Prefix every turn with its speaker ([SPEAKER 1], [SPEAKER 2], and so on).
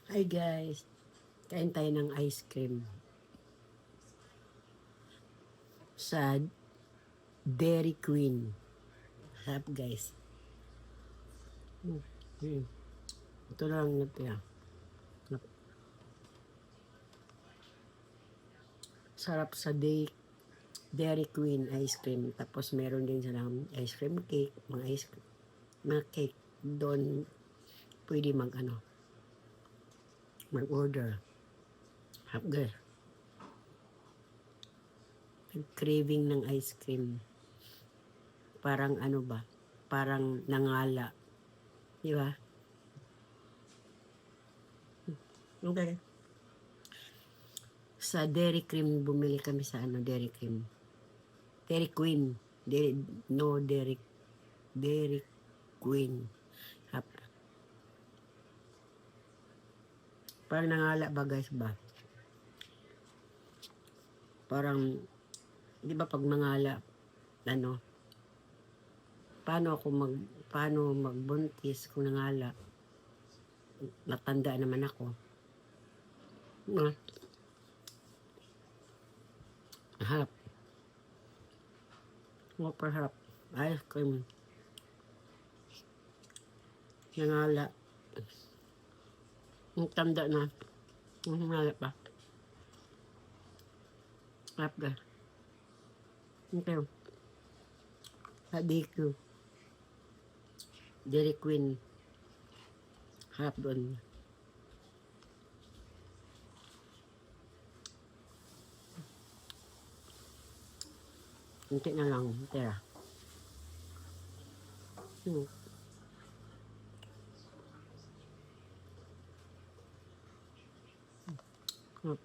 [SPEAKER 1] Hi guys, kain tayo ng ice cream sa Dairy Queen. Sarap guys. Mm. Ito lang natira. Sarap sa Dairy Queen ice cream. Tapos meron din silang ice cream cake, mga cake. Doon pwede mag-order. Sarap guys. Craving ng ice cream. Parang parang nangala. Di ba? Okay. Sa Dairy Cream, bumili kami sa Dairy Cream. Dairy Queen. Dairy Queen. Hap. Parang nangala ba guys ba? Parang, di ba pag nangala, paano magbuntis kung nangala? Matanda naman ako. Hap. Super hap. Ice cream. Nangala. Ang tanda na. Nangala pa. Hap guys. Okay. Sa DQ. Dairy Queen. Hap doon. Kunti na lang. Tira. Hap.